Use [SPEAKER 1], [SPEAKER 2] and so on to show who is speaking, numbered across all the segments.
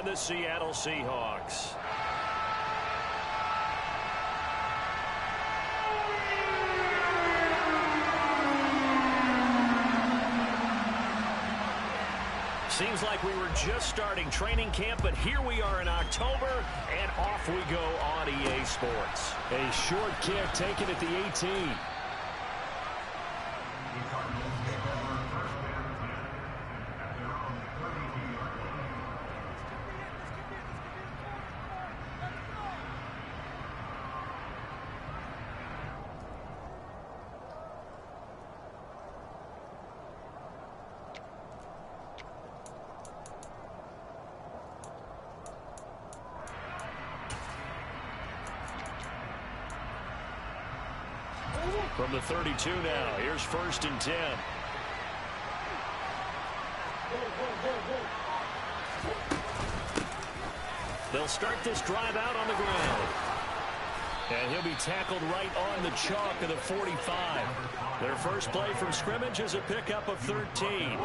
[SPEAKER 1] and the Seattle Seahawks. Seems like we were just starting training camp, but here we are in October, and off we go on EA Sports.
[SPEAKER 2] A short kick taken at the 18.
[SPEAKER 1] From the 32 now, here's 1st and 10. They'll start this drive out on the ground. And he'll be tackled right on the chalk of the 45. Their first play from scrimmage is a pickup of 13.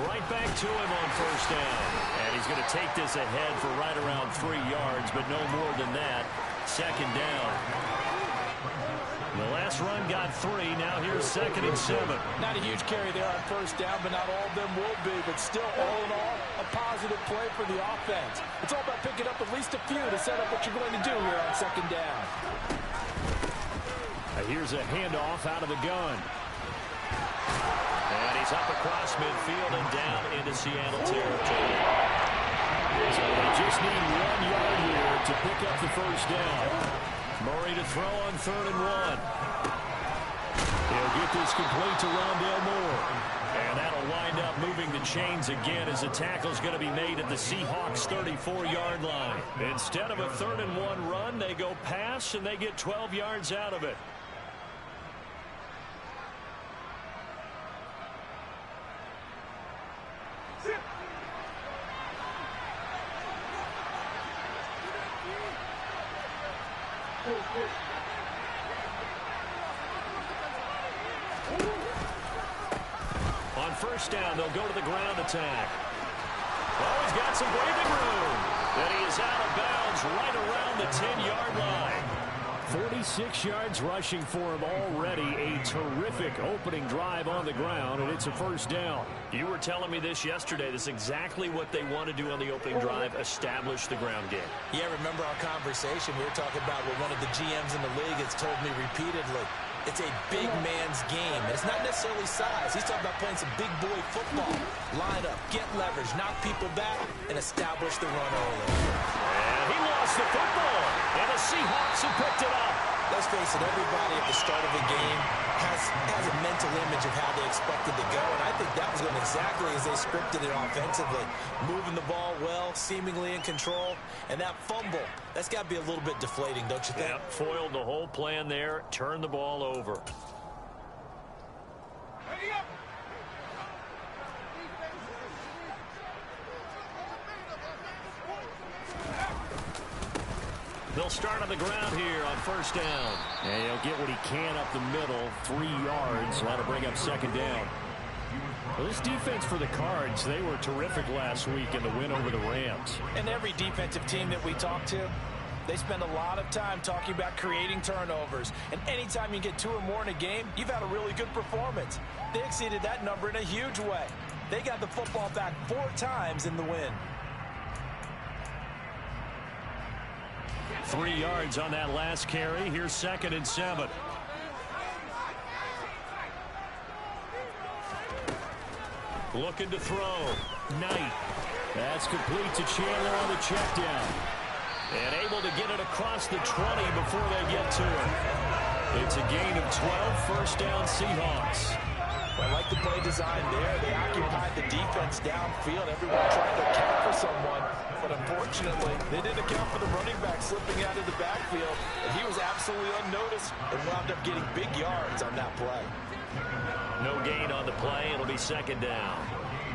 [SPEAKER 1] Right back to him on 1st down. And he's going to take this ahead for right around 3 yards, but no more than that. 2nd down. The last run got 3. Now here's 2nd and 7.
[SPEAKER 3] Not a huge carry there on 1st down, but not all of them will be. But still, all in all, a positive play for the offense. It's all about picking up at least a few to set up what you're going to do here on 2nd down.
[SPEAKER 1] Here's a handoff out of the gun. And he's up across midfield and down into Seattle territory. So they just need 1 yard here to pick up the 1st down. Murray to throw on 3rd and 1. He'll get this complete to Rondale Moore. And that'll wind up moving the chains again as the tackle's going to be made at the Seahawks' 34-yard line. Instead of a 3rd and 1 run, they go pass and they get 12 yards out of it. On 1st down, they'll go to the ground attack. Oh, he's got some breathing room. Then he is out of bounds right around the 10-yard line.
[SPEAKER 2] 46 yards rushing for him already. A terrific opening drive on the ground, and it's a 1st down.
[SPEAKER 1] You were telling me this yesterday. This is exactly what they want to do on the opening drive, establish the ground game.
[SPEAKER 3] Yeah, remember our conversation. We were talking about what one of the GMs in the league has told me repeatedly. It's a big man's game. And it's not necessarily size. He's talking about playing some big boy football. Line up, get leverage, knock people back, and establish the run early.
[SPEAKER 1] And he lost the football. And the Seahawks have picked it up.
[SPEAKER 3] Let's face it, everybody at the start of the game has a mental image of how they expected to go, and I think that was going exactly as they scripted it offensively. Moving the ball well, seemingly in control, and that fumble, that's got to be a little bit deflating, don't you think?
[SPEAKER 1] Yeah, foiled the whole plan there, turned the ball over. They'll start on the ground here on 1st down.
[SPEAKER 2] And he'll get what he can up the middle, 3 yards. That'll bring up 2nd down. Well, this defense for the Cards, they were terrific last week in the win over the Rams.
[SPEAKER 3] And every defensive team that we talk to, they spend a lot of time talking about creating turnovers. And anytime you get 2 or more in a game, you've had a really good performance. They exceeded that number in a huge way. They got the football back 4 times in the win.
[SPEAKER 1] 3 yards on that last carry. Here's 2nd and 7. Looking to throw. Knight.
[SPEAKER 2] That's complete to Chandler on the check down.
[SPEAKER 1] And able to get it across the 20 before they get to it. It's a gain of 12. 1st down Seahawks.
[SPEAKER 3] I like the play design there. They occupied the defense downfield. Everyone tried to account for someone. But unfortunately, they didn't account for the running back slipping out of the backfield. And he was absolutely unnoticed and wound up getting big yards on that play.
[SPEAKER 1] No gain on the play. It'll be 2nd down.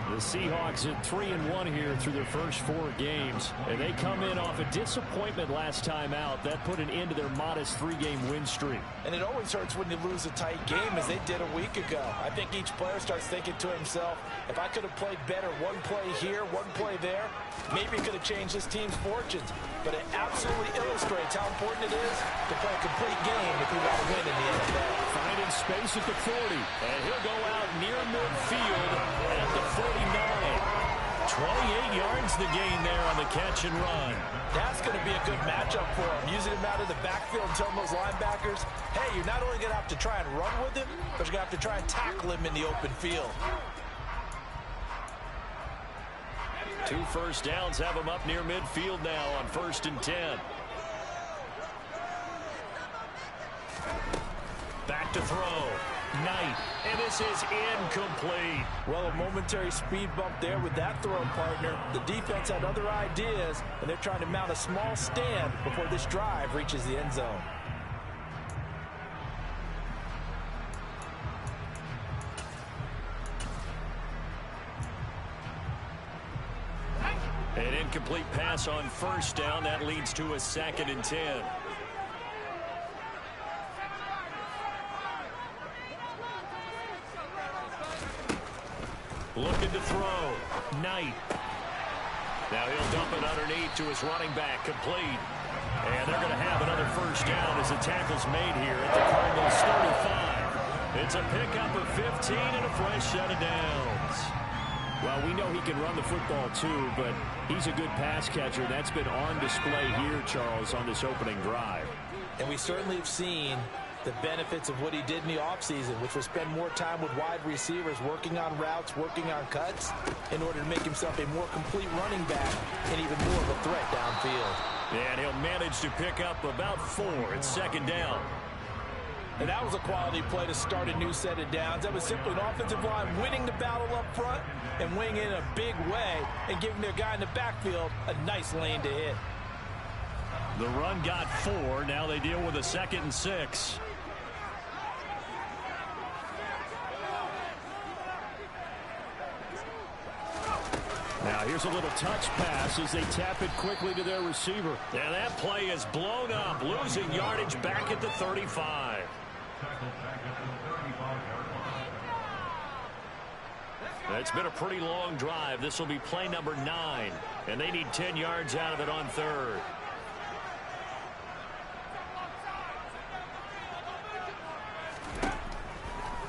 [SPEAKER 2] The Seahawks at 3-1 here through their first 4 games. And they come in off a disappointment last time out. That put an end to their modest 3-game win streak.
[SPEAKER 3] And it always hurts when you lose a tight game, as they did a week ago. I think each player starts thinking to himself, if I could have played better one play here, one play there, maybe it could have changed this team's fortunes. But it absolutely illustrates how important it is to play a complete game if you want to win in the NFL.
[SPEAKER 2] Finding space at the 40. And he'll go out near midfield at the 49. 28 yards the gain there on the catch and run.
[SPEAKER 3] That's going to be a good matchup for him. Using him out of the backfield, telling those linebackers, hey, you're not only going to have to try and run with him, but you're going to have to try and tackle him in the open field.
[SPEAKER 2] 2 first downs have him up near midfield now on 1st and 10. Back to throw. Knight. And this is incomplete.
[SPEAKER 3] Well, a momentary speed bump there with that throw partner. The defense had other ideas, and they're trying to mount a small stand before this drive reaches the end zone.
[SPEAKER 2] An incomplete pass on 1st down. That leads to a 2nd and 10. Looking to throw. Knight. Now he'll dump it underneath to his running back. Complete. And they're going to have another 1st down as the tackle's made here at the Cardinals' 35. It's a pickup of 15 and a fresh set of downs. Well, we know he can run the football too, but he's a good pass catcher. That's been on display here, Charles, on this opening drive.
[SPEAKER 3] And we certainly have seen the benefits of what he did in the offseason, which was spend more time with wide receivers, working on routes, working on cuts, in order to make himself a more complete running back and even more of a threat downfield.
[SPEAKER 2] And he'll manage to pick up about 4 at 2nd down.
[SPEAKER 3] And that was a quality play to start a new set of downs. That was simply an offensive line winning the battle up front and winning in a big way and giving their guy in the backfield a nice lane to hit.
[SPEAKER 2] The run got 4. Now they deal with a 2nd and 6. Now here's a little touch pass as they tap it quickly to their receiver. And that play is blown up, losing yardage back at the 35. It's been a pretty long drive. This will be play number 9. And they need 10 yards out of it on 3rd.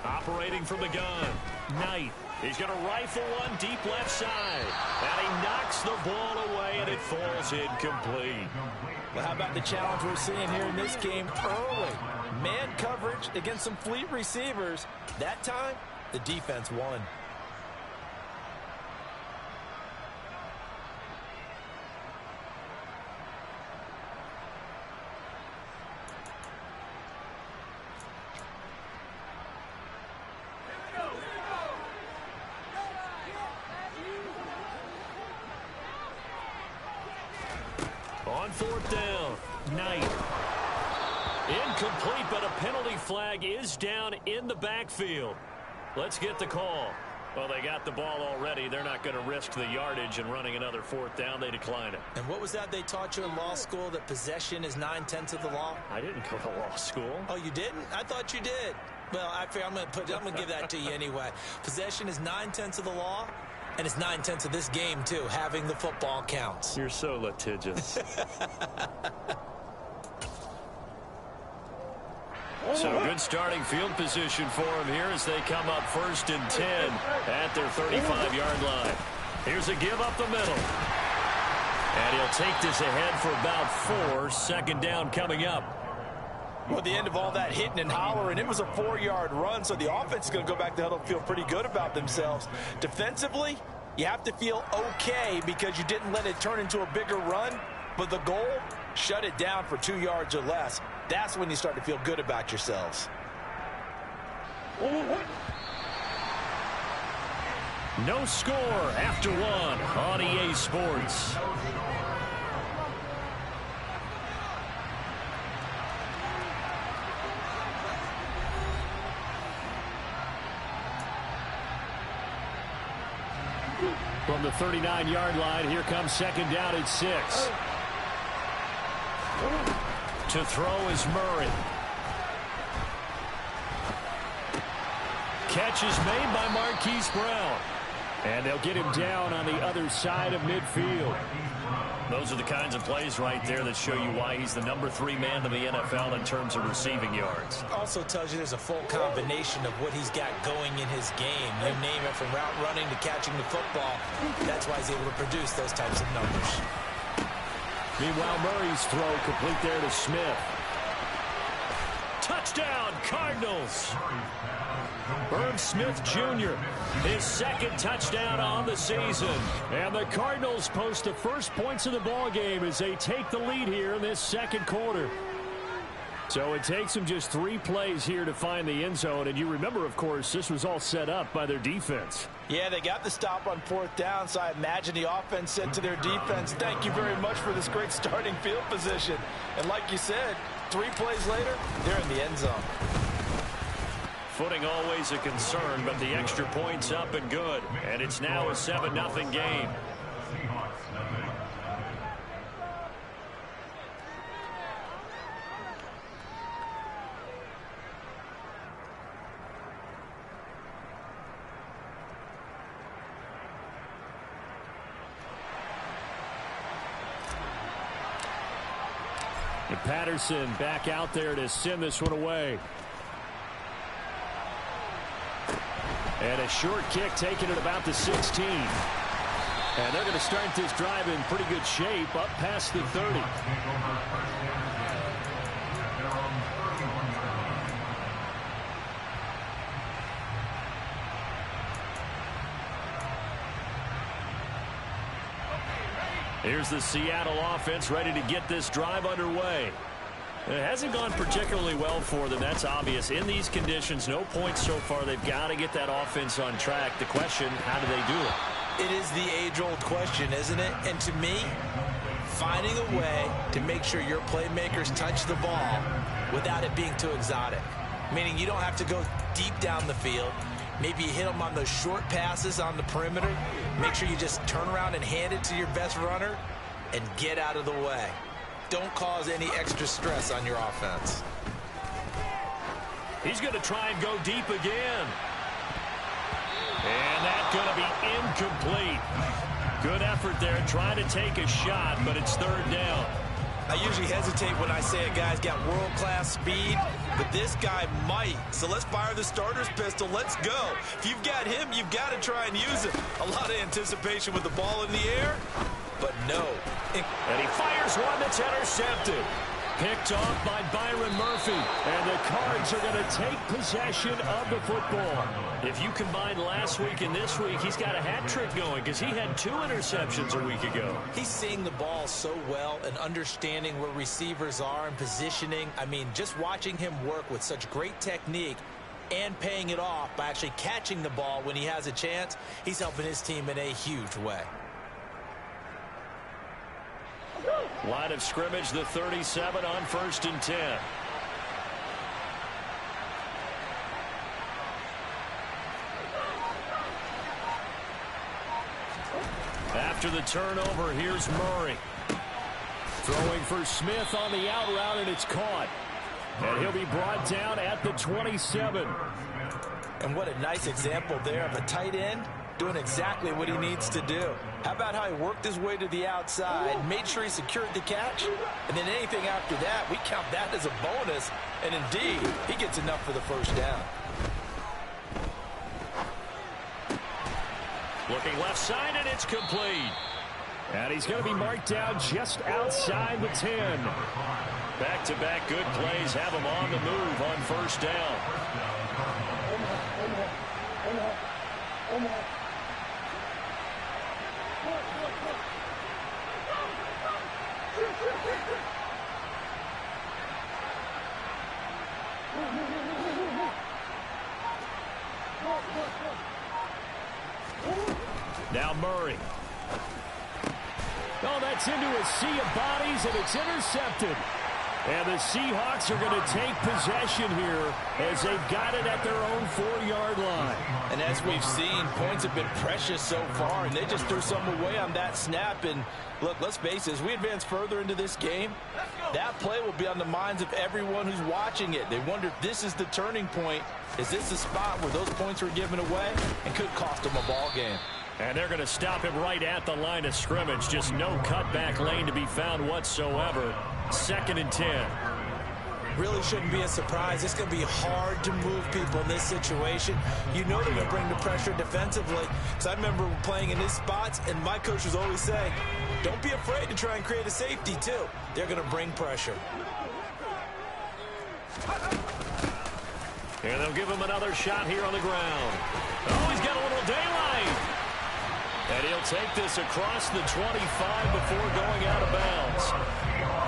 [SPEAKER 2] Operating from the gun. Knight. He's going to rifle one deep left side. And he knocks the ball away, and it falls incomplete.
[SPEAKER 3] Well, how about the challenge we're seeing here in this game early? Man coverage against some fleet receivers. That time, the defense won.
[SPEAKER 2] On 4th down, Knight. Incomplete, but a penalty flag is down in the backfield. Let's get the call. Well, they got the ball already. They're not going to risk the yardage and running another 4th down. They decline it.
[SPEAKER 3] And what was that they taught you in law school, that possession is 9/10 of the law?
[SPEAKER 2] I didn't go to law school.
[SPEAKER 3] Oh, you didn't? I thought you did. Well, I figure I'm going to give that to you anyway. Possession is 9/10 of the law. And it's 9/10 of this game, too. Having the football counts.
[SPEAKER 2] You're so litigious. So good starting field position for him here as they come up 1st and 10 at their 35-yard line. Here's a give up the middle. And he'll take this ahead for about 4. 2nd down coming up.
[SPEAKER 3] Well, at the end of all that hitting and hollering, it was a 4-yard run, so the offense is going to go back to huddle and feel pretty good about themselves. Defensively, you have to feel okay because you didn't let it turn into a bigger run, but the goal, shut it down for 2 yards or less. That's when you start to feel good about yourselves.
[SPEAKER 2] No score after 1 on EA Sports. From the 39-yard line, here comes second down at 6. To throw is Murray. Catch is made by Marquise Brown. And they'll get him down on the other side of midfield. Those are the kinds of plays right there that show you why he's the number 3 man in the NFL in terms of receiving yards.
[SPEAKER 3] Also tells you there's a full combination of what he's got going in his game. You name it, from route running to catching the football. That's why he's able to produce those types of numbers.
[SPEAKER 2] Meanwhile, Murray's throw complete there to Smith. Touchdown, Cardinals. Irv Smith Jr., his second touchdown on the season. And the Cardinals post the first points of the ball game as they take the lead here in this second quarter. So it takes them just 3 plays here to find the end zone. And you remember, of course, this was all set up by their defense.
[SPEAKER 3] Yeah, they got the stop on 4th down, so I imagine the offense said to their defense, thank you very much for this great starting field position. And like you said, 3 plays later, they're in the end zone.
[SPEAKER 2] Footing always a concern, but the extra point's up and good. And it's now a 7-0 game. And Patterson back out there to send this one away. And a short kick taken at about the 16. And they're going to start this drive in pretty good shape up past the 30. Here's the Seattle offense ready to get this drive underway. It hasn't gone particularly well for them. That's obvious. In these conditions, no points so far. They've got to get that offense on track. The question, how do they do it?
[SPEAKER 3] It is the age-old question, isn't it? And to me, finding a way to make sure your playmakers touch the ball without it being too exotic. Meaning you don't have to go deep down the field. Maybe you hit them on those short passes on the perimeter. Make sure you just turn around and hand it to your best runner and get out of the way. Don't cause any extra stress on your offense.
[SPEAKER 2] He's going to try and go deep again. And that's going to be incomplete. Good effort there trying to take a shot, but it's 3rd down.
[SPEAKER 3] I usually hesitate when I say a guy's got world-class speed, but this guy might. So let's fire the starter's pistol. Let's go. If you've got him, you've got to try and use it. A lot of anticipation with the ball in the air, but no.
[SPEAKER 2] And he fires one that's intercepted. Picked off by Byron Murphy. And the Cards are going to take possession of the football. If you combine last week and this week, he's got a hat trick going because he had 2 interceptions a week ago.
[SPEAKER 3] He's seeing the ball so well and understanding where receivers are and positioning. I mean, just watching him work with such great technique and paying it off by actually catching the ball when he has a chance, he's helping his team in a huge way.
[SPEAKER 2] Line of scrimmage, the 37 on 1st and 10. After the turnover, here's Murray. Throwing for Smith on the out route, and it's caught. And he'll be brought down at the 27.
[SPEAKER 3] And what a nice example there of a tight end doing exactly what he needs to do. How about how he worked his way to the outside, made sure he secured the catch, and then anything after that, we count that as a bonus. And indeed, he gets enough for the 1st down.
[SPEAKER 2] Looking left side, and it's complete. And he's going to be marked down just outside the 10. Back-to-back good plays have him on the move on 1st down. Now Murray. Oh, that's into a sea of bodies, and it's intercepted. And the Seahawks are going to take possession here as they've got it at their own 4-yard line.
[SPEAKER 3] And as we've seen, points have been precious so far, and they just threw some away on that snap. And look, let's face it, as we advance further into this game, that play will be on the minds of everyone who's watching it. They wonder if this is the turning point. Is this the spot where those points were given away and could cost them a ball game?
[SPEAKER 2] And they're going to stop him right at the line of scrimmage. Just no cutback lane to be found whatsoever. 2nd and 10.
[SPEAKER 3] Really shouldn't be a surprise. It's going to be hard to move people in this situation. You know they're going to bring the pressure defensively. Because I remember playing in these spots, and my coaches always say, don't be afraid to try and create a safety, too. They're going to bring pressure.
[SPEAKER 2] And they'll give him another shot here on the ground. Oh, he's got a little daylight. And he'll take this across the 25 before going out of bounds.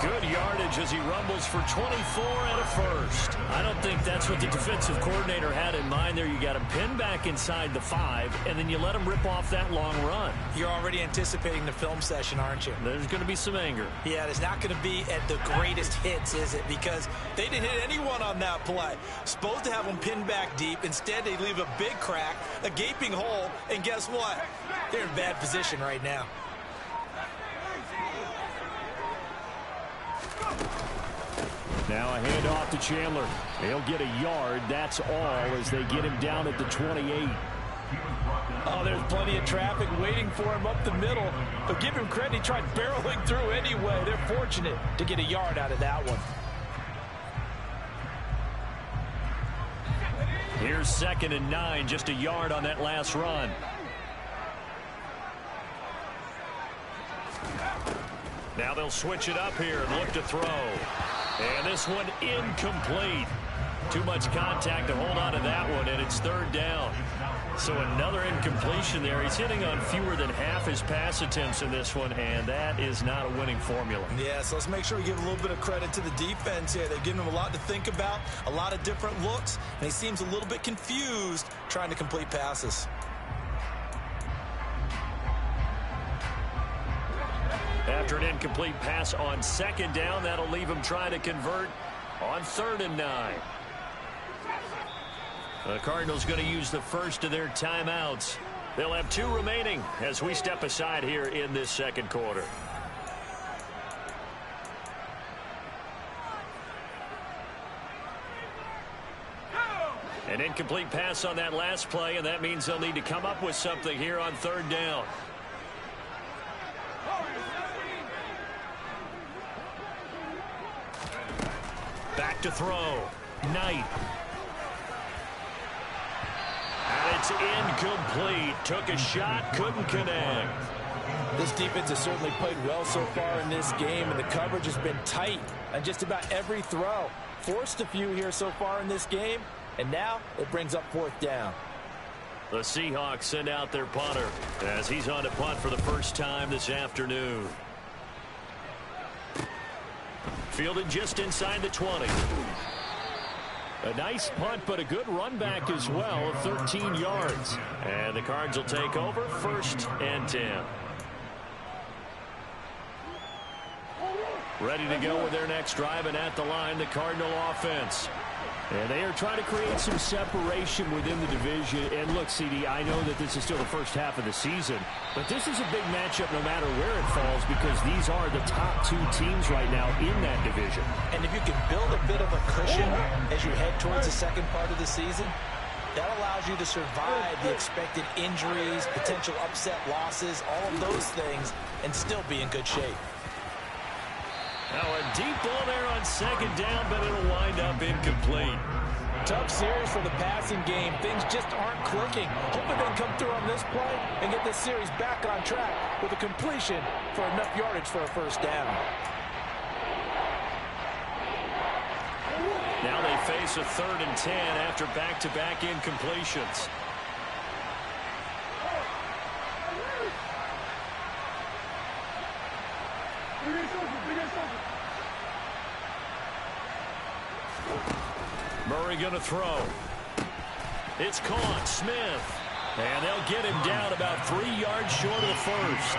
[SPEAKER 2] Good yardage as he rumbles for 24 and a first. I don't think that's what the defensive coordinator had in mind there. You got him pinned back inside the 5, and then you let him rip off that long run.
[SPEAKER 3] You're already anticipating the film session, aren't you?
[SPEAKER 2] There's going to be some anger.
[SPEAKER 3] Yeah, it's not going to be at the greatest hits, is it? Because they didn't hit anyone on that play. Supposed to have them pinned back deep. Instead, they leave a big crack, a gaping hole, and guess what? They're in bad position right now.
[SPEAKER 2] Now a handoff to Chandler. He'll get a yard. That's all as they get him down at the 28.
[SPEAKER 3] Oh, there's plenty of traffic waiting for him up the middle. But give him credit, he tried barreling through anyway. They're fortunate to get a yard out of that one.
[SPEAKER 2] Here's 2nd and 9, just a yard on that last run. Now they'll switch it up here and look to throw. And this one incomplete. Too much contact to hold on to that one, and it's 3rd down. So another incompletion there. He's hitting on fewer than half his pass attempts in this one, and that is not a winning formula.
[SPEAKER 3] Yeah, so let's make sure we give a little bit of credit to the defense here. They're giving him a lot to think about, a lot of different looks, and he seems a little bit confused trying to complete passes.
[SPEAKER 2] After an incomplete pass on 2nd down, that'll leave him trying to convert on 3rd and 9. The Cardinals going to use the first of their timeouts. They'll have 2 remaining as we step aside here in this 2nd quarter. An incomplete pass on that last play, and that means they'll need to come up with something here on 3rd down. Back to throw. Knight. And it's incomplete. Took a shot, couldn't connect.
[SPEAKER 3] This defense has certainly played well so far in this game, and the coverage has been tight on just about every throw. Forced a few here so far in this game, and now it brings up 4th down.
[SPEAKER 2] The Seahawks send out their punter as he's on to punt for the first time this afternoon. Fielded just inside the 20. A nice punt, but a good run back as well of 13 yards. And the Cards will take over 1st and 10. Ready to go with their next drive, and at the line, the Cardinal offense. And they are trying to create some separation within the division. And look, CD, I know that this is still the first half of the season, but this is a big matchup no matter where it falls, because these are the top 2 teams right now in that division.
[SPEAKER 3] And if you can build a bit of a cushion as you head towards the second part of the season, that allows you to survive the expected injuries, potential upset losses, all of those things, and still be in good shape.
[SPEAKER 2] Now a deep ball there on 2nd down, but it'll wind up incomplete.
[SPEAKER 3] Tough series for the passing game. Things just aren't clicking. Hoping they can come through on this play and get this series back on track with a completion for enough yardage for a 1st down.
[SPEAKER 2] Now they face a 3rd and 10 after back-to-back incompletions. Murray going to throw. It's caught. Smith. And they'll get him down about 3 yards short of the first.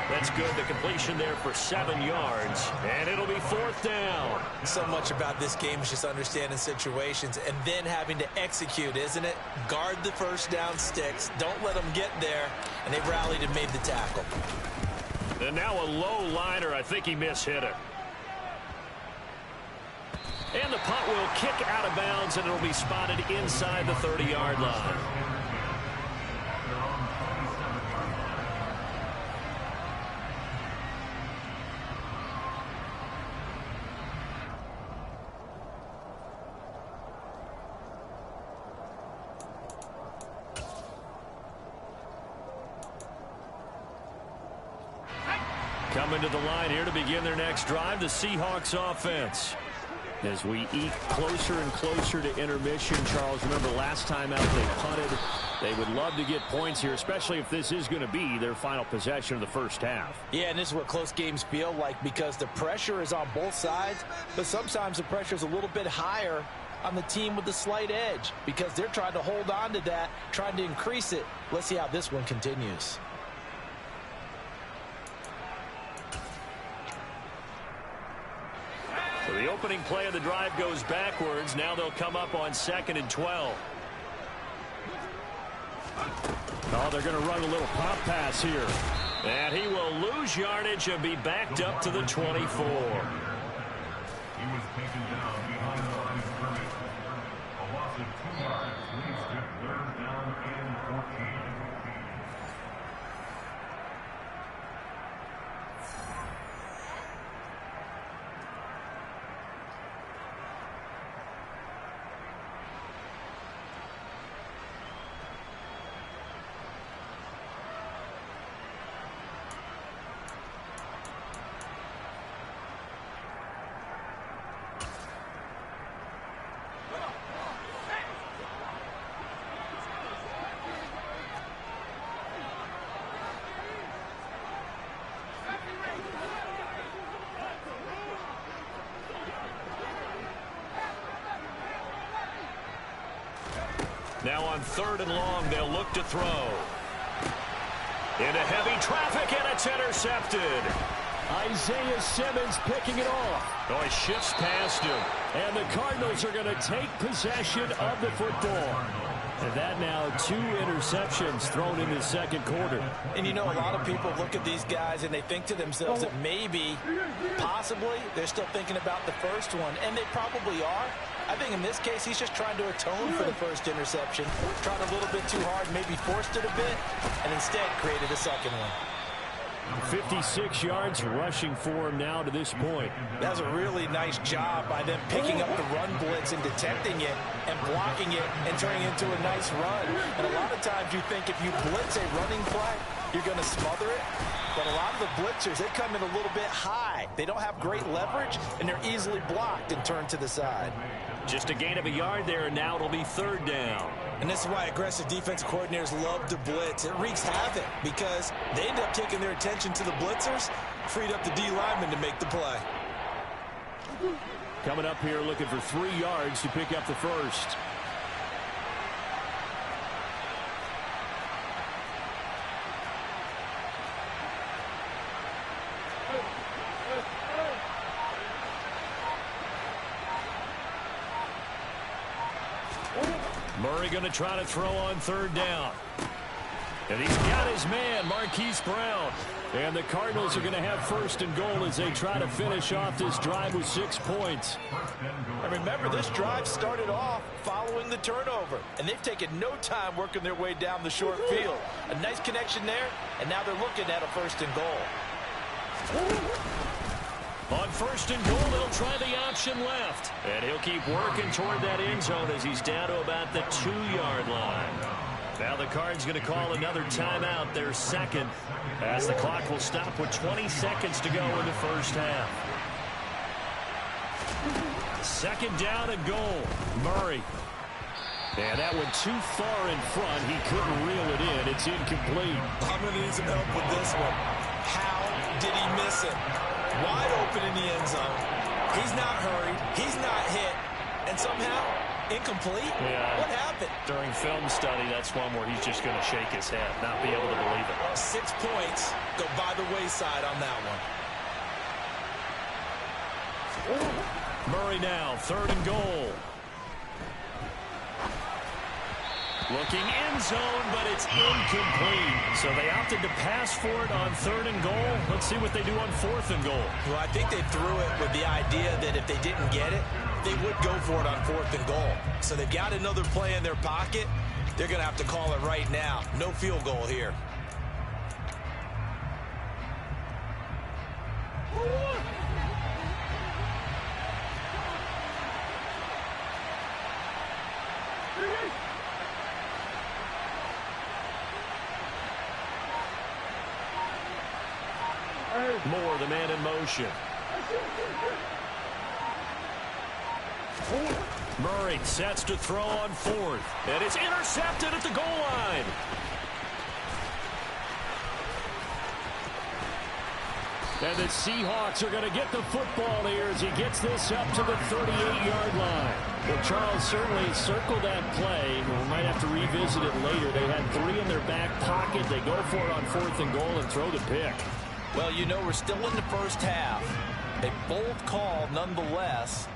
[SPEAKER 2] That's good. The completion there for 7 yards. And it'll be 4th down.
[SPEAKER 3] So much about this game is just understanding situations and then having to execute, isn't it? Guard the first down sticks. Don't let them get there. And they rallied and made the tackle.
[SPEAKER 2] And now a low liner. I think he mishit it. And the punt will kick out of bounds, and it'll be spotted inside the 30-yard line. Coming to the line here to begin their next drive, the Seahawks offense. As we eke closer and closer to intermission, Charles, remember last time out they punted. They would love to get points here, especially if this is going to be their final possession of the first half.
[SPEAKER 3] Yeah, and this is what close games feel like because the pressure is on both sides, but sometimes the pressure is a little bit higher on the team with the slight edge because they're trying to hold on to that, trying to increase it. Let's see how this one continues.
[SPEAKER 2] So the opening play of the drive goes backwards. Now they'll come up on 2nd and 12. Oh, they're going to run a little pop pass here. And he will lose yardage and be backed up to the 24.
[SPEAKER 4] He was taken down behind the line of scrimmage. A loss of 2 yards leads to 3rd down and 14.
[SPEAKER 2] Now on 3rd and long, they'll look to throw. Into heavy traffic, and it's intercepted.
[SPEAKER 1] Isaiah Simmons picking it off.
[SPEAKER 2] Oh, he shifts past him.
[SPEAKER 1] And the Cardinals are going to take possession of the football. And that now 2 interceptions thrown in the 2nd quarter.
[SPEAKER 3] And you know, a lot of people look at these guys and they think to themselves that maybe, possibly, they're still thinking about the first one. And they probably are. I think in this case, he's just trying to atone for the first interception. Tried a little bit too hard, maybe forced it a bit, and instead created a second one.
[SPEAKER 1] 56 yards rushing for him now to this point.
[SPEAKER 3] That was a really nice job by them picking up the run blitz and detecting it and blocking it and turning it into a nice run. And a lot of times you think if you blitz a running play, you're going to smother it. But a lot of the blitzers, they come in a little bit high. They don't have great leverage, and they're easily blocked and turned to the side.
[SPEAKER 2] Just a gain of a yard there, and now it'll be 3rd down.
[SPEAKER 3] And this is why aggressive defensive coordinators love to blitz. It wreaks havoc because they end up taking their attention to the blitzers, freed up the D lineman to make the play.
[SPEAKER 1] Coming up here looking for 3 yards to pick up the first.
[SPEAKER 2] Murray going to try to throw on 3rd down. And he's got his man, Marquise Brown.
[SPEAKER 1] And the Cardinals are going to have 1st and goal as they try to finish off this drive with 6 points.
[SPEAKER 3] And remember, this drive started off following the turnover. And they've taken no time working their way down the short field. A nice connection there, and now they're looking at a 1st and goal.
[SPEAKER 2] On 1st and goal, they'll try the option left. And he'll keep working toward that end zone as he's down to about the 2-yard line. Now the Cards going to call another timeout, their 2nd, as the clock will stop with 20 seconds to go in the first half. 2nd down and goal. Murray. And that went too far in front. He couldn't reel it in. It's incomplete.
[SPEAKER 3] I'm going to need some help with this one. How did he miss it? Wide open in the end zone. He's not hurried. He's not hit. And somehow Incomplete?
[SPEAKER 2] Yeah.
[SPEAKER 3] What happened?
[SPEAKER 2] During film study, that's one where he's just going to shake his head, not be able to believe it.
[SPEAKER 3] 6 points go by the wayside on that one.
[SPEAKER 2] Murray now, 3rd and goal. Looking end zone, but it's incomplete. So they opted to pass for it on 3rd and goal. Let's see what they do on 4th and goal.
[SPEAKER 3] Well, I think they threw it with the idea that if they didn't get it, they would go for it on 4th and goal. So they've got another play in their pocket. They're going to have to call it right now. No field goal here.
[SPEAKER 2] Moore, the man in motion. Murray sets to throw on 4th. And it's intercepted at the goal line. And the Seahawks are going to get the football here as he gets this up to the 38-yard line. Well, Charles certainly circled that play. We might have to revisit it later. They had 3 in their back pocket. They go for it on 4th and goal and throw the pick.
[SPEAKER 3] Well, you know, we're still in the first half. A bold call nonetheless.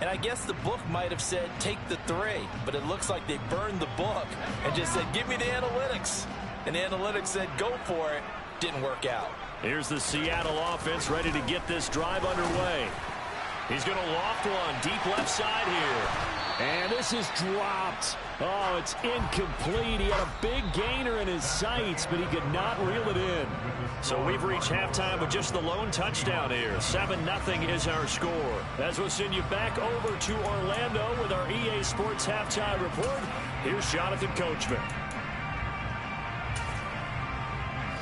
[SPEAKER 3] And I guess the book might have said take the 3, but it looks like they burned the book and just said give me the analytics. And the analytics said go for it. Didn't work out.
[SPEAKER 2] Here's the Seattle offense ready to get this drive underway. He's going to loft one deep left side here. And this is dropped. Oh, it's incomplete. He had a big gainer in his sights, but he could not reel it in. So we've reached halftime with just the lone touchdown here. 7-0 is our score. As we'll send you back over to Orlando with our EA Sports Halftime Report, here's Jonathan Coachman.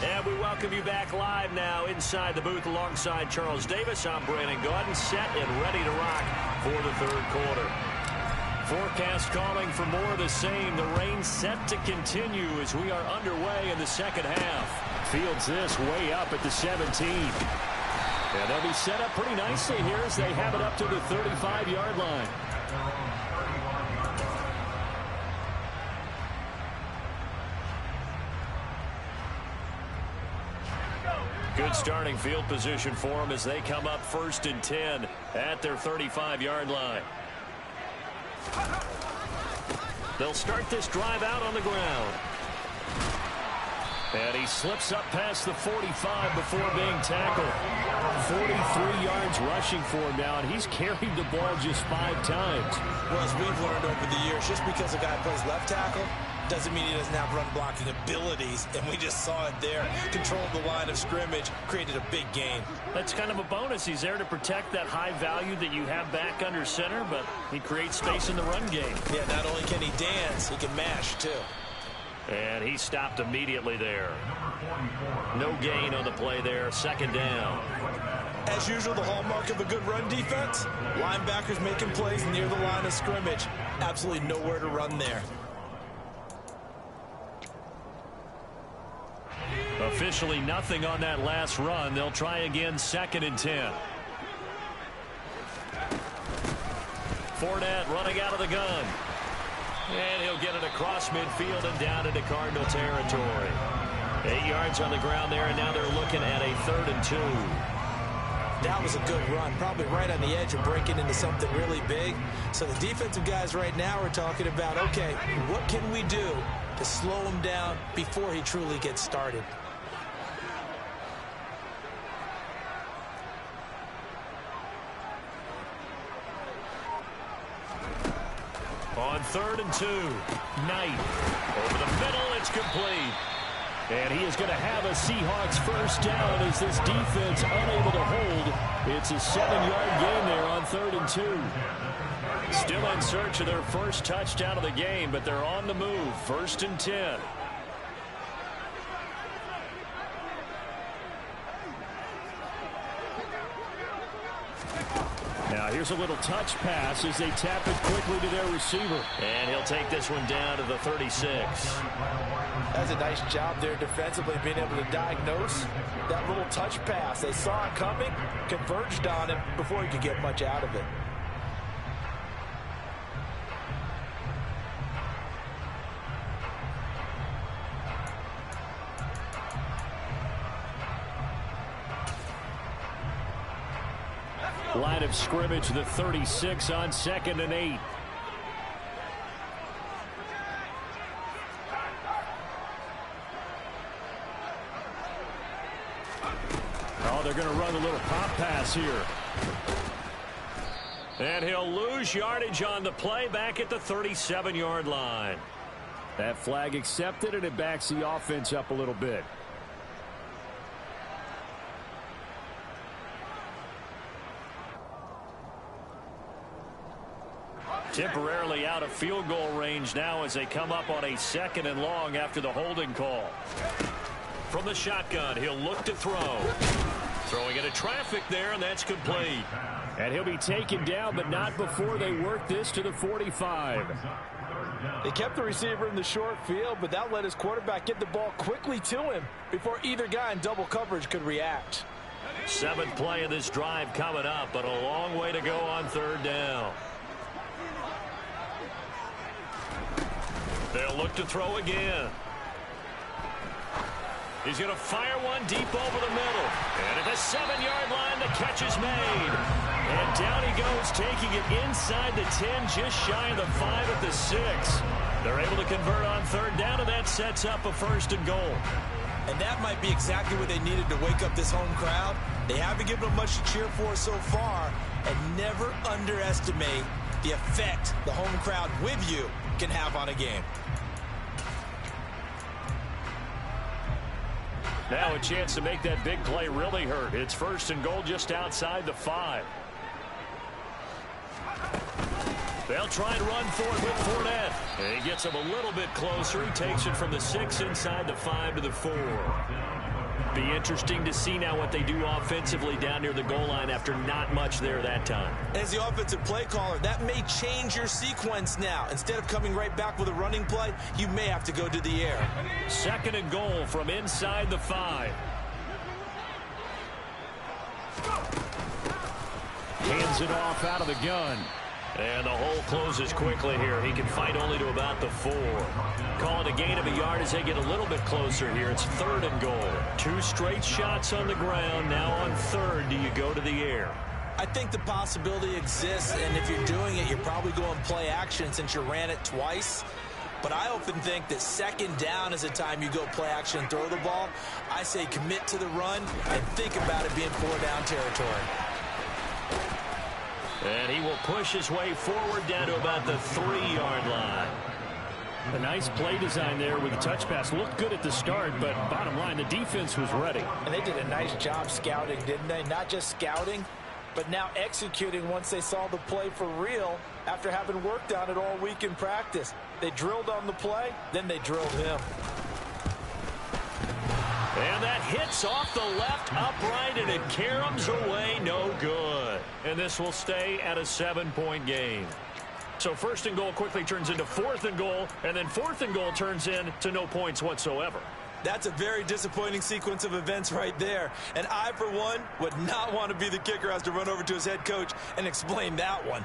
[SPEAKER 2] And we welcome you back live now inside the booth alongside Charles Davis. I'm Brandon Gaudin, set and ready to rock for the 3rd quarter. Forecast calling for more of the same. The rain set to continue as we are underway in the 2nd half. Fields this way up at the 17. And they'll be set up pretty nicely here as they have it up to the 35-yard line. Good starting field position for them as they come up 1st and 10 at their 35-yard line. They'll start this drive out on the ground. And he slips up past the 45 before being tackled. 43 yards rushing for him now, and he's carried the ball just 5 times.
[SPEAKER 3] Well, as we've learned over the years, just because a guy plays left tackle doesn't mean he doesn't have run blocking abilities, and we just saw it there. Controlled the line of scrimmage, created a big gain.
[SPEAKER 2] That's kind of a bonus. He's there to protect that high value that you have back under center, but he creates space in the run game.
[SPEAKER 3] Yeah, not only can he dance, he can mash, too.
[SPEAKER 2] And he stopped immediately there. No gain on the play there. 2nd down.
[SPEAKER 3] As usual, the hallmark of a good run defense, linebackers making plays near the line of scrimmage. Absolutely nowhere to run there.
[SPEAKER 2] Officially nothing on that last run. They'll try again 2nd and 10. Fournette running out of the gun. And he'll get it across midfield and down into Cardinal territory. 8 yards on the ground there, and now they're looking at a 3rd and 2.
[SPEAKER 3] That was a good run, probably right on the edge of breaking into something really big. So the defensive guys right now are talking about, okay, what can we do to slow him down before he truly gets started?
[SPEAKER 2] On 3rd and 2, Knight. Over the middle, it's complete. And he is going to have a Seahawks 1st down as this defense unable to hold. It's a 7-yard gain there on 3rd and 2. Still in search of their first touchdown of the game, but they're on the move. 1st and 10. Now here's a little touch pass as they tap it quickly to their receiver. And he'll take this one down to the 36.
[SPEAKER 3] That's a nice job there defensively, being able to diagnose that little touch pass. They saw it coming, converged on him before he could get much out of it.
[SPEAKER 2] Line of scrimmage, the 36 on 2nd and 8. Oh, they're going to run a little pop pass here. And he'll lose yardage on the play back at the 37-yard line. That flag accepted, and it backs the offense up a little bit. Temporarily out of field goal range now as they come up on a 2nd and long after the holding call. From the shotgun, he'll look to throw. Throwing into traffic there, and that's complete. And he'll be taken down, but not before they work this to the 45.
[SPEAKER 3] They kept the receiver in the short field, but that let his quarterback get the ball quickly to him before either guy in double coverage could react.
[SPEAKER 2] 7th play of this drive coming up, but a long way to go on 3rd down. They'll look to throw again. He's going to fire one deep over the middle. And at the 7-yard line, the catch is made. And down he goes, taking it inside the 10, just shy of the 5 at the 6. They're able to convert on 3rd down, and that sets up a 1st and goal.
[SPEAKER 3] And that might be exactly what they needed to wake up this home crowd. They haven't given them much to cheer for so far. And never underestimate the effect the home crowd with you can have on a game.
[SPEAKER 2] Now a chance to make that big play really hurt. It's 1st and goal just outside the 5. They'll try and run for it with Fournette. And he gets him a little bit closer. He takes it from the 6 inside the 5 to the 4. Be interesting to see now what they do offensively down near the goal line after not much there that time.
[SPEAKER 3] As the offensive play caller, that may change your sequence now. Instead of coming right back with a running play, you may have to go to the air.
[SPEAKER 2] 2nd and goal from inside the 5. Hands it off out of the gun. And the hole closes quickly here. He can fight only to about the 4. Call it a gain of a yard as they get a little bit closer here. It's 3rd and goal. 2 straight shots on the ground. Now on 3rd, do you go to the air?
[SPEAKER 3] I think the possibility exists, and if you're doing it, you're probably going play action since you ran it twice. But I often think that 2nd down is the time you go play action and throw the ball. I say commit to the run and think about it being 4-down territory.
[SPEAKER 2] And he will push his way forward down to about the 3-yard line. A nice play design there with the touch pass. Looked good at the start, but bottom line, the defense was ready.
[SPEAKER 3] And they did a nice job scouting, didn't they? Not just scouting, but now executing once they saw the play for real after having worked on it all week in practice. They drilled on the play, then they drilled him.
[SPEAKER 2] And that hits off the left upright, and it caroms away, no good. And this will stay at a 7-point game. So 1st and goal quickly turns into 4th and goal, and then 4th and goal turns into no points whatsoever.
[SPEAKER 3] That's a very disappointing sequence of events right there. And I, for one, would not want to be the kicker who has to run over to his head coach and explain that one.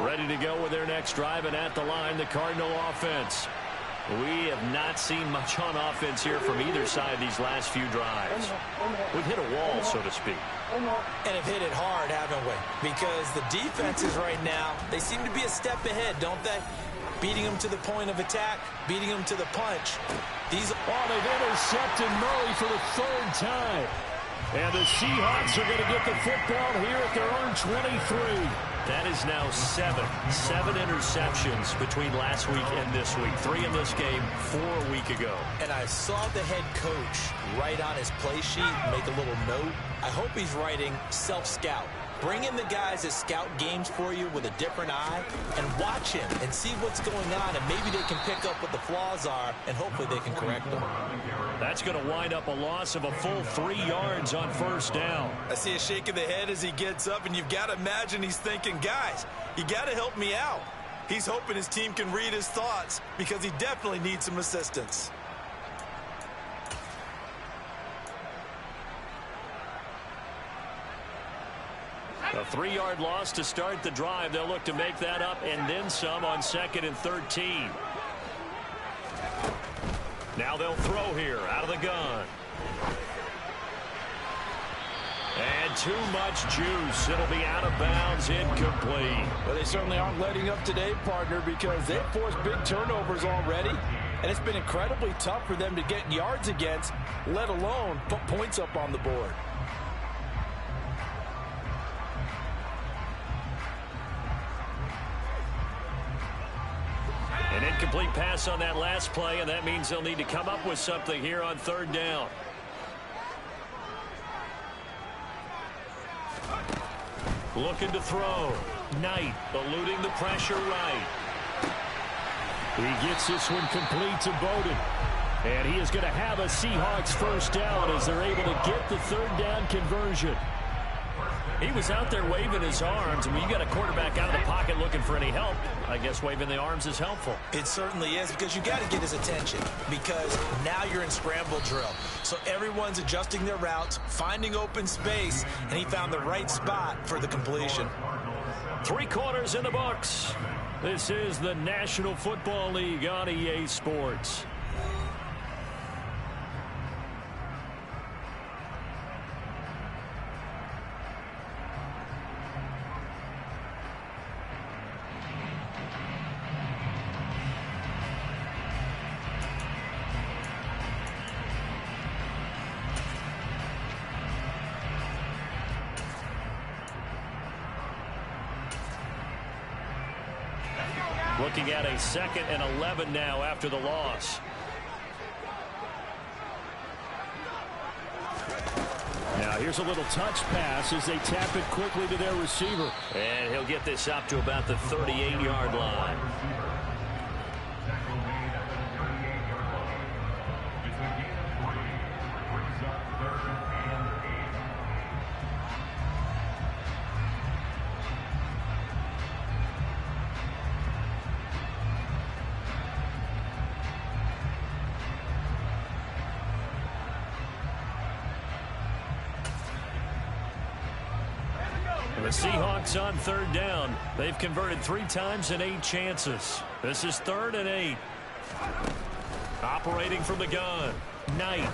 [SPEAKER 2] Ready to go with their next drive, and at the line, the Cardinal offense. We have not seen much on offense here from either side these last few drives. We've hit a wall, so to speak.
[SPEAKER 3] And have hit it hard, haven't we? Because the defenses right now, they seem to be a step ahead, don't they? Beating them to the point of attack, beating them to the punch. They've
[SPEAKER 2] intercepted Murray for the 3rd time. And the Seahawks are going to get the football here at their own 23. That is now 7 interceptions between last week and this week. 3 in this game, 4 a week ago.
[SPEAKER 3] And I saw the head coach write on his play sheet, make a little note. I hope he's writing self-scout. Bring in the guys that scout games for you with a different eye and watch him and see what's going on, and maybe they can pick up what the flaws are, and hopefully they can correct them.
[SPEAKER 2] That's going to wind up a loss of a full 3 yards on 1st down.
[SPEAKER 3] I see a shake of the head as he gets up, and you've got to imagine he's thinking, guys, you got to help me out. He's hoping his team can read his thoughts because he definitely needs some assistance.
[SPEAKER 2] A 3-yard loss to start the drive. They'll look to make that up and then some on 2nd and 13. Now they'll throw here out of the gun. And too much juice. It'll be out of bounds, incomplete.
[SPEAKER 3] Well, they certainly aren't letting up today, partner, because they've forced big turnovers already. And it's been incredibly tough for them to get yards against, let alone put points up on the board.
[SPEAKER 2] An incomplete pass on that last play, and that means they'll need to come up with something here on third down. Looking to throw. Knight eluding the pressure right.
[SPEAKER 1] He gets this one complete to Bowden. And he is going to have a Seahawks first down as they're able to get the third down conversion.
[SPEAKER 2] He was out there waving his arms. I mean, you got a quarterback out of the pocket looking for any help. I guess waving the arms is helpful.
[SPEAKER 3] It certainly is, because you got to get his attention, because now you're in scramble drill. So everyone's adjusting their routes, finding open space, and he found the right spot for the completion.
[SPEAKER 2] 3 quarters in the books.
[SPEAKER 1] This is the National Football League on EA Sports.
[SPEAKER 2] Looking at a 2nd and 11 now after the loss.
[SPEAKER 1] Now here's a little touch pass as they tap it quickly to their receiver.
[SPEAKER 2] And he'll get this up to about the 38-yard line. The Seahawks on third down. They've converted 3 times in 8 chances. This is 3rd and 8. Operating from the gun. Knight.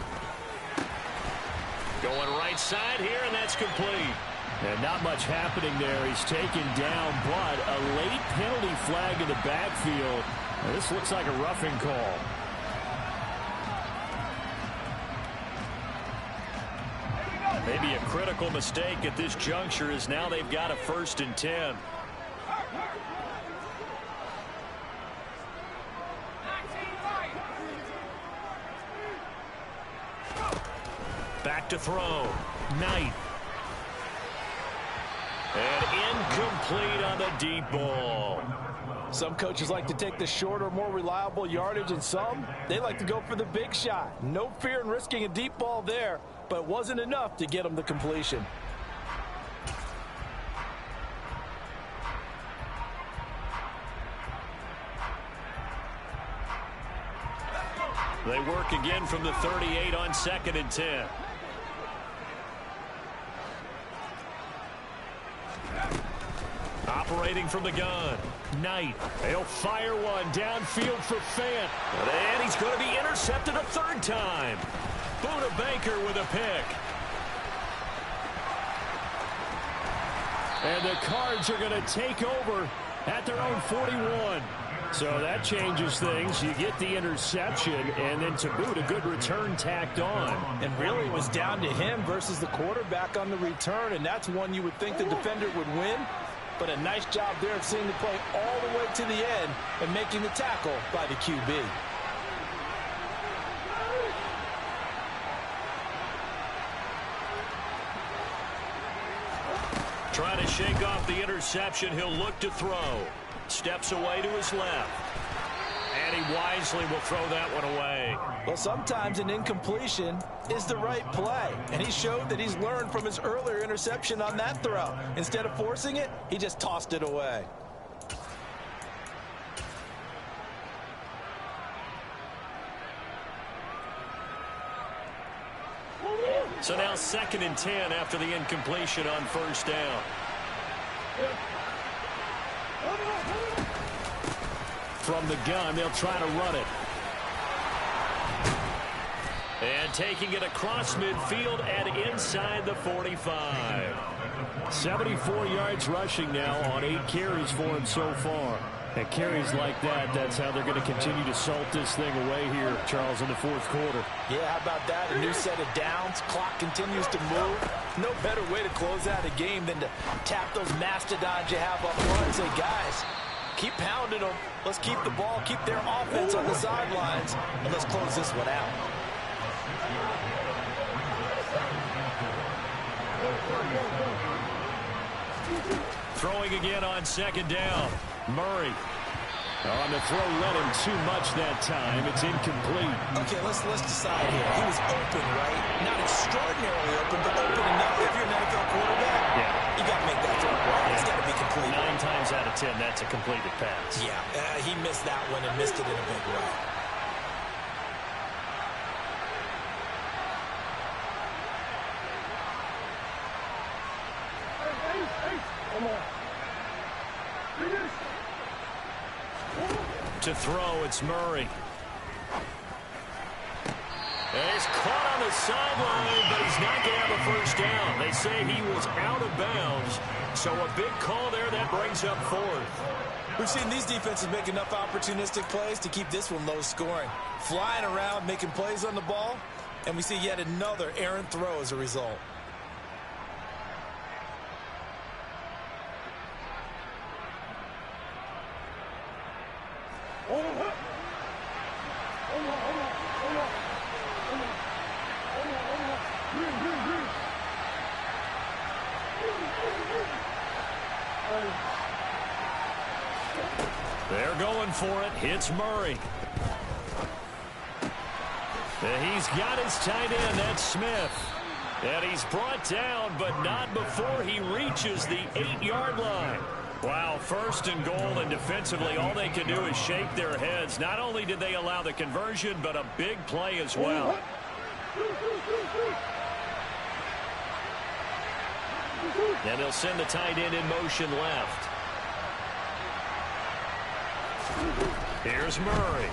[SPEAKER 2] Going right side here, and that's complete.
[SPEAKER 1] And not much happening there. He's taken down, but a late penalty flag in the backfield. Now, this looks like a roughing call.
[SPEAKER 2] Maybe a critical mistake at this juncture, as now they've got a 1st and 10. Back to throw. Knight. And incomplete on the deep ball.
[SPEAKER 3] Some coaches like to take the shorter, more reliable yardage, and some, they like to go for the big shot. No fear in risking a deep ball there, but it wasn't enough to get them the completion.
[SPEAKER 2] They work again from the 38 on 2nd and 10. Operating from the gun. Knight. They'll fire one downfield for Fant. And he's going to be intercepted a 3rd time. Buda Baker with a pick.
[SPEAKER 1] And the Cards are going to take over at their own 41. So that changes things. You get the interception, and then to boot, a good return tacked on.
[SPEAKER 3] And really it was down to him versus the quarterback on the return, and that's one you would think the defender would win. But a nice job there of seeing the play all the way to the end and making the tackle by the QB.
[SPEAKER 2] Trying to shake off the interception. He'll look to throw. Steps away to his left. And he wisely will throw that one away.
[SPEAKER 3] Well, sometimes an incompletion is the right play. And he showed that he's learned from his earlier interception on that throw. Instead of forcing it, he just tossed it away.
[SPEAKER 2] So now 2nd and 10 after the incompletion on 1st down.
[SPEAKER 1] From the gun, they'll try to run it.
[SPEAKER 2] And taking it across midfield and inside the 45.
[SPEAKER 1] 74 yards rushing now on 8 carries for him so far. And carries like that, that's how they're going to continue to salt this thing away here, Charles, in the fourth quarter.
[SPEAKER 3] Yeah, how about that? A new set of downs. Clock continues to move. No better way to close out a game than to tap those mastodons you have up front and say, guys, keep pounding them. Let's keep the ball, keep their offense on the sidelines, and let's close this one out.
[SPEAKER 2] Throwing again on second down. Murray.
[SPEAKER 1] On the throw, led him too much that time. It's incomplete.
[SPEAKER 3] Okay, let's decide here. He was open, right? Not extraordinarily open, but open enough. If you're an NFL quarterback, you got to make that throw right. It's got to be complete.
[SPEAKER 2] 9 times out of 10, that's a completed pass.
[SPEAKER 3] Yeah, he missed that one and missed it in a big way.
[SPEAKER 2] To throw, it's Murray. And he's caught on the sideline, but he's not going to have a first down. They say he was out of bounds, so a big call there that brings up 4th.
[SPEAKER 3] We've seen these defenses make enough opportunistic plays to keep this one low scoring. Flying around, making plays on the ball, and we see yet another errant throw as a result.
[SPEAKER 2] They're going for it. Hits Murray. And he's got his tight end. That's Smith. And he's brought down, but not before he reaches the 8-yard line. Wow, 1st and goal, and defensively, all they can do is shake their heads. Not only did they allow the conversion, but a big play as well. And they'll send the tight end in motion left. Here's Murray.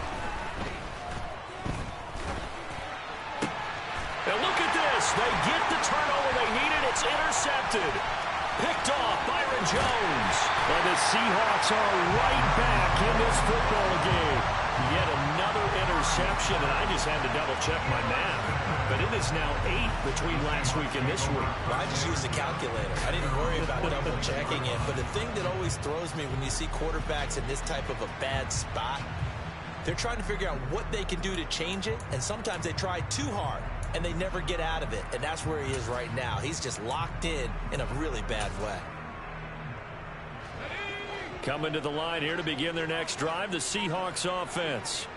[SPEAKER 2] And look at this. They get the turnover they needed. It's intercepted. Picked off Byron Jones.
[SPEAKER 1] And the Seahawks are right back in this football game.
[SPEAKER 2] Yet another interception, and I just had to double-check my math. But it is now 8 between last week and this week.
[SPEAKER 3] Well, I just used a calculator. I didn't worry about double-checking it. But the thing that always throws me when you see quarterbacks in this type of a bad spot, they're trying to figure out what they can do to change it, and sometimes they try too hard, and they never get out of it. And that's where he is right now. He's just locked in a really bad way.
[SPEAKER 2] Coming to the line here to begin their next drive, the Seahawks offense.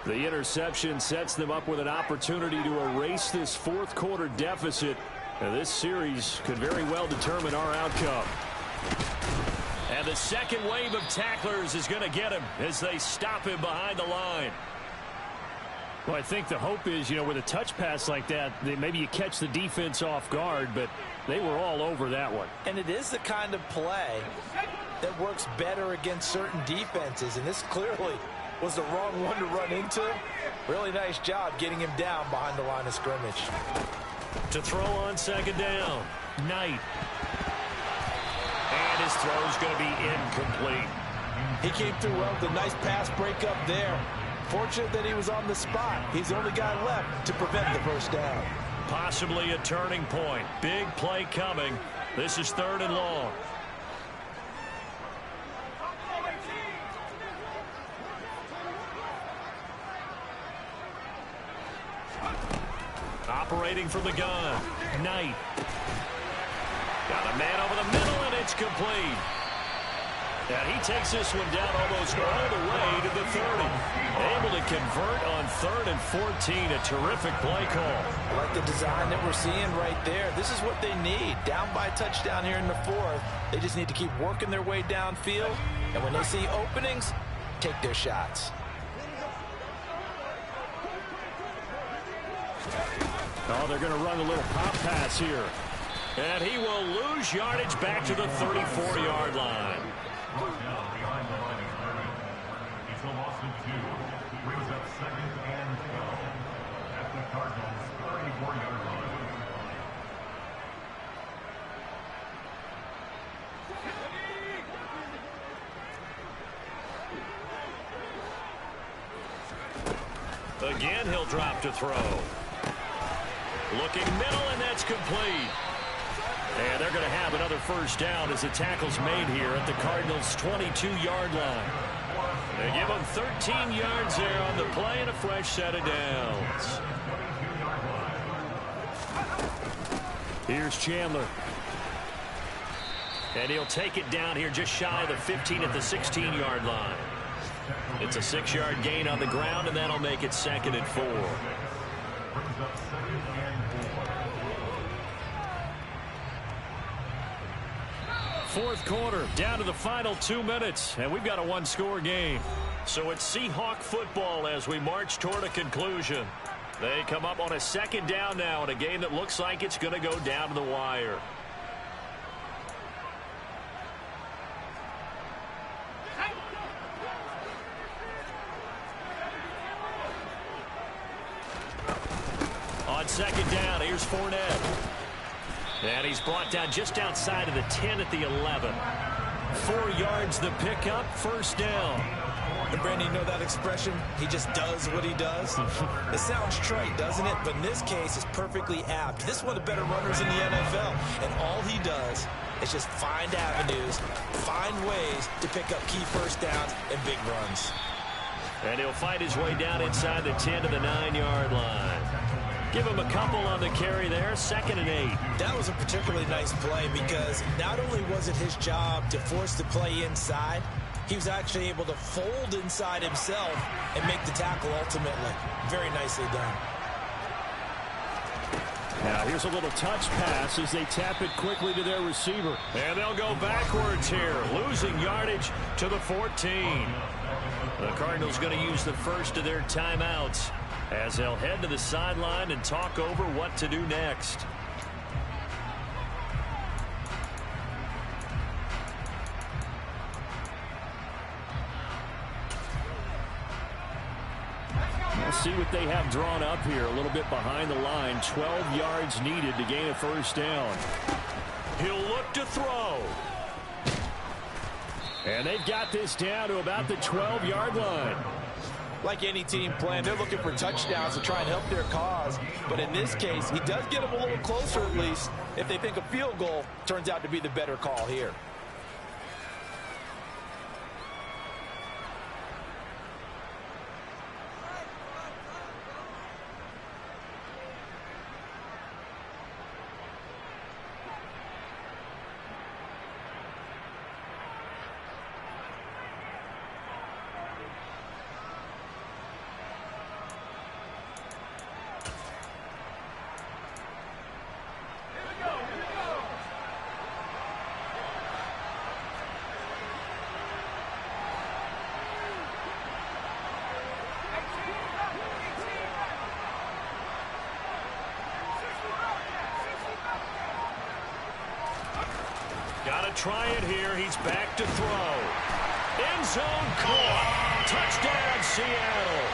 [SPEAKER 1] The interception sets them up with an opportunity to erase this fourth quarter deficit. And this series could very well determine our outcome.
[SPEAKER 2] And the second wave of tacklers is going to get him as they stop him behind the line.
[SPEAKER 1] Well, I think the hope is, with a touch pass like that, maybe you catch the defense off guard, but they were all over that one.
[SPEAKER 3] And it is the kind of play that works better against certain defenses, and this clearly was the wrong one to run into. Really nice job getting him down behind the line of scrimmage.
[SPEAKER 2] To throw on second down, Knight. And his throw's going to be incomplete.
[SPEAKER 3] He came through well with a nice pass breakup there. Fortunate that he was on the spot. He's the only guy left to prevent the first down.
[SPEAKER 2] Possibly a turning point. Big play coming. This is 3rd and long. Operating from the gun, Knight. Got a man over the middle, and it's complete. And he takes this one down almost all the way to the 30. Able to convert on 3rd and 14. A terrific play call.
[SPEAKER 3] I like the design that we're seeing right there. This is what they need. Down by a touchdown here in the 4th. They just need to keep working their way downfield. And when they see openings, take their shots.
[SPEAKER 1] Oh, they're going to run a little pop pass here.
[SPEAKER 2] And he will lose yardage back to the 34-yard line.
[SPEAKER 4] Behind the line of scrimmage. It's a loss of 2. Brings up 2nd and 12 at the Cardinals
[SPEAKER 2] Again, he'll drop to throw. Looking middle, and that's complete. And they're going to have another first down as the tackle's made here at the Cardinals' 22-yard line. They give them 13 yards there on the play and a fresh set of downs.
[SPEAKER 1] Here's Chandler.
[SPEAKER 2] And he'll take it down here just shy of the 15 at the 16-yard line. It's a 6-yard gain on the ground, and that'll make it 2nd and 4.
[SPEAKER 1] Fourth quarter, down to the final 2 minutes, and we've got a one-score game.
[SPEAKER 2] So it's Seahawk football as we march toward a conclusion. They come up on a 2nd down now in a game that looks like it's going to go down to the wire. On 2nd down, here's Fournette. And he's brought down just outside of the 10 at the 11.
[SPEAKER 1] 4 yards the pickup, first down.
[SPEAKER 3] And Brandon, you know that expression? He just does what he does. It sounds trite, doesn't it? But in this case, it's perfectly apt. This is one of the better runners in the NFL. And all he does is just find avenues, find ways to pick up key first downs and big runs.
[SPEAKER 2] And he'll fight his way down inside the 10 to the 9-yard line. Give him a couple on the carry there, 2nd and 8.
[SPEAKER 3] That was a particularly nice play because not only was it his job to force the play inside, he was actually able to fold inside himself and make the tackle ultimately. Very nicely done.
[SPEAKER 1] Now here's a little touch pass as they tap it quickly to their receiver.
[SPEAKER 2] And they'll go backwards here, losing yardage to the 14. The Cardinals going to use the first of their timeouts as they'll head to the sideline and talk over what to do next.
[SPEAKER 1] Let's see what they have drawn up here. A little bit behind the line. 12 yards needed to gain a first down.
[SPEAKER 2] He'll look to throw.
[SPEAKER 1] And they've got this down to about the 12-yard line.
[SPEAKER 3] Like any team playing, they're looking for touchdowns to try and help their cause. But in this case, he does get them a little closer at least if they think a field goal turns out to be the better call here.
[SPEAKER 2] Got to try it here. He's back to throw. End zone caught. Touchdown, Seattle.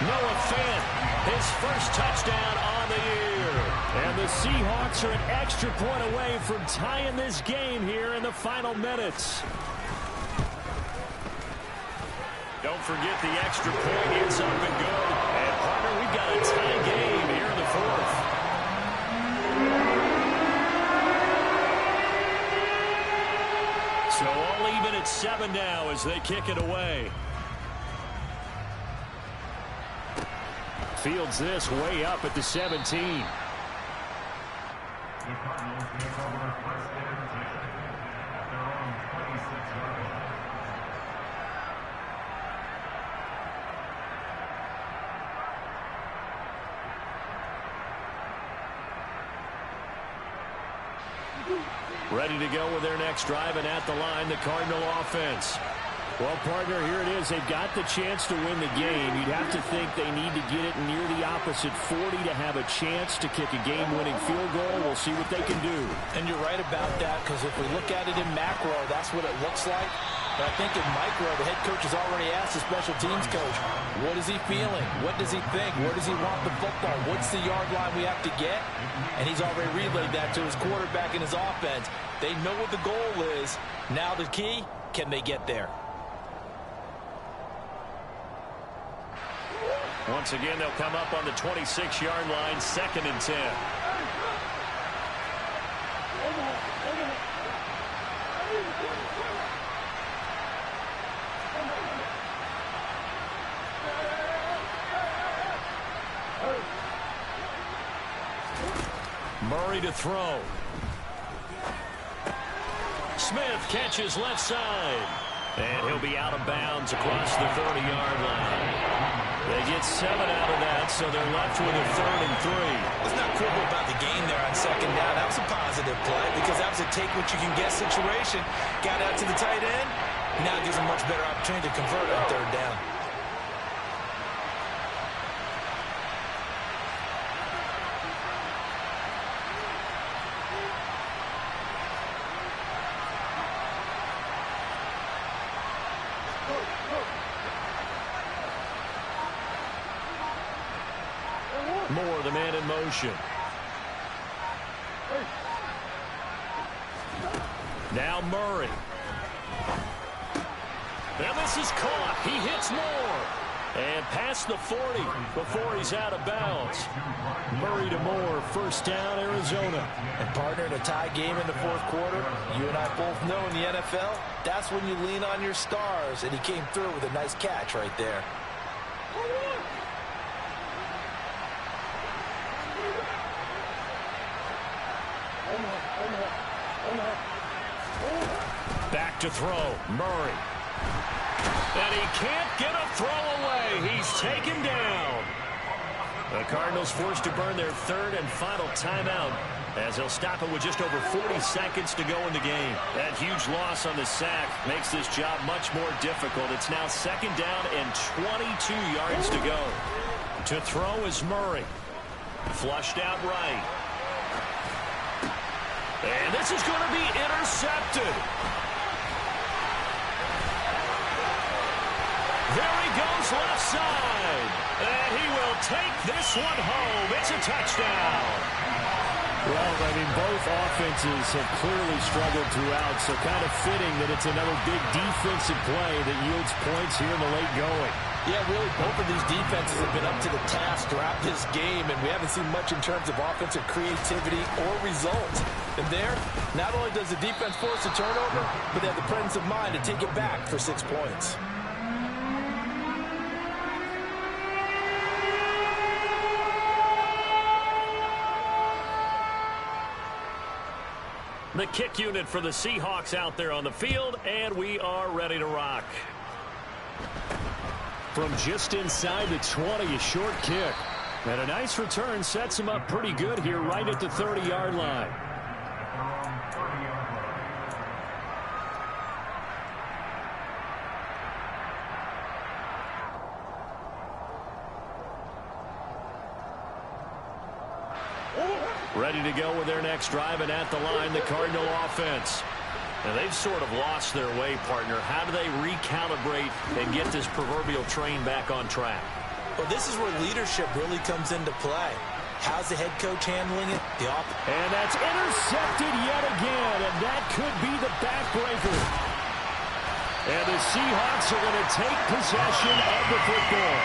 [SPEAKER 1] Noah Fant, his first touchdown on the year. And the Seahawks are an extra point away from tying this game here in the final minutes.
[SPEAKER 2] Don't forget the extra point. It's up and good. And, partner, we've got a tie game here in the fourth.
[SPEAKER 1] So all even at 7 now as they kick it away. Fields this way up at the 17.
[SPEAKER 4] The Cardinals take over the first down position at their own 26-yard line.
[SPEAKER 1] Ready to go with their next drive, and at the line, the Cardinal offense. Well, partner, here it is. They've got the chance to win the game. You'd have to think they need to get it near the opposite 40 to have a chance to kick a game-winning field goal. We'll see what they can do.
[SPEAKER 3] And you're right about that, because if we look at it in macro, that's what it looks like. But I think in micro, the head coach has already asked the special teams coach, what is he feeling? What does he think? Where does he want the football? What's the yard line we have to get? And he's already relayed that to his quarterback and his offense. They know what the goal is. Now the key, can they get there?
[SPEAKER 2] Once again, they'll come up on the 26-yard line, 2nd and 10. Murray to throw. Smith catches left side. And he'll be out of bounds across the 30-yard line. They get 7 out of that, so they're left with a 3rd and 3.
[SPEAKER 3] Let's not quibble about the game there on 2nd down. That was a positive play because that was a take-what-you-can-get situation. Got out to the tight end. Now it gives them a much better opportunity to convert on 3rd down.
[SPEAKER 2] Moore, the man in motion. Now Murray. And this is caught. He hits Moore. And past the 40 before he's out of bounds. Murray to Moore, 1st down, Arizona.
[SPEAKER 3] And partner, in a tie game in the 4th quarter, you and I both know in the NFL, that's when you lean on your stars. And he came through with a nice catch right there.
[SPEAKER 2] Back to throw, Murray. And he can't get a throw away. He's taken down. The Cardinals forced to burn their 3rd and final timeout as they'll stop it with just over 40 seconds to go in the game. That huge loss on the sack makes this job much more difficult. It's now 2nd down and 22 yards to go. To throw is Murray. Flushed out right. And this is going to be intercepted. There he goes left side. And he will take this one home. It's a touchdown.
[SPEAKER 1] Well, I mean, both offenses have clearly struggled throughout, so kind of fitting that it's another big defensive play that yields points here in the late going.
[SPEAKER 3] Yeah, really, both of these defenses have been up to the task throughout this game, and we haven't seen much in terms of offensive creativity or results. And there, not only does the defense force a turnover, but they have the presence of mind to take it back for 6 points.
[SPEAKER 2] The kick unit for the Seahawks out there on the field, and we are ready to rock.
[SPEAKER 1] From just inside the 20, a short kick. And a nice return sets him up pretty good here right at the 30-yard line.
[SPEAKER 2] Ready to go with their next drive, and at the line, the Cardinal offense. And they've sort of lost their way, partner. How do they recalibrate and get this proverbial train back on track?
[SPEAKER 3] Well, this is where leadership really comes into play. How's the head coach handling it?
[SPEAKER 1] And that's intercepted yet again, and that could be the backbreaker. And the Seahawks are going to take possession of the football.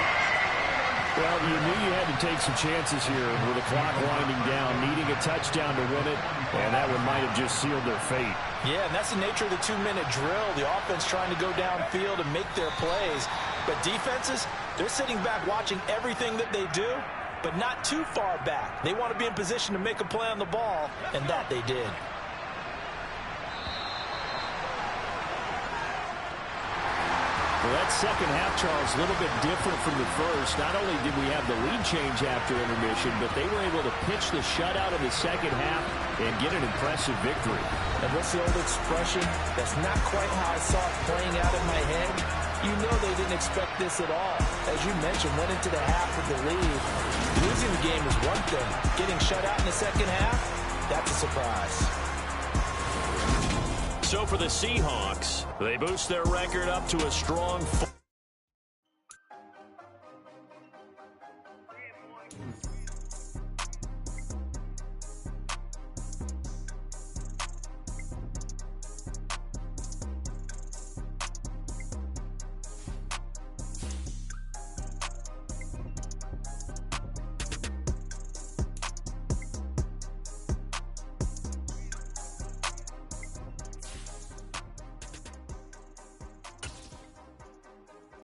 [SPEAKER 1] Well, you knew you had to take some chances here with the clock winding down, needing a touchdown to win it, and that one might have just sealed their fate.
[SPEAKER 3] Yeah, and that's the nature of the 2-minute drill. The offense trying to go downfield and make their plays. But defenses, they're sitting back watching everything that they do, but not too far back. They want to be in position to make a play on the ball, and that they did.
[SPEAKER 1] Well, that second half, Charles, a little bit different from the first. Not only did we have the lead change after intermission, but they were able to pitch the shutout in the second half and get an impressive victory.
[SPEAKER 3] And what's the old expression? That's not quite how I saw it playing out in my head. You know they didn't expect this at all. As you mentioned, went into the half with the lead. Losing the game is one thing. Getting shut out in the second half, that's a surprise.
[SPEAKER 2] So for the Seahawks, they boost their record up to a strong 4.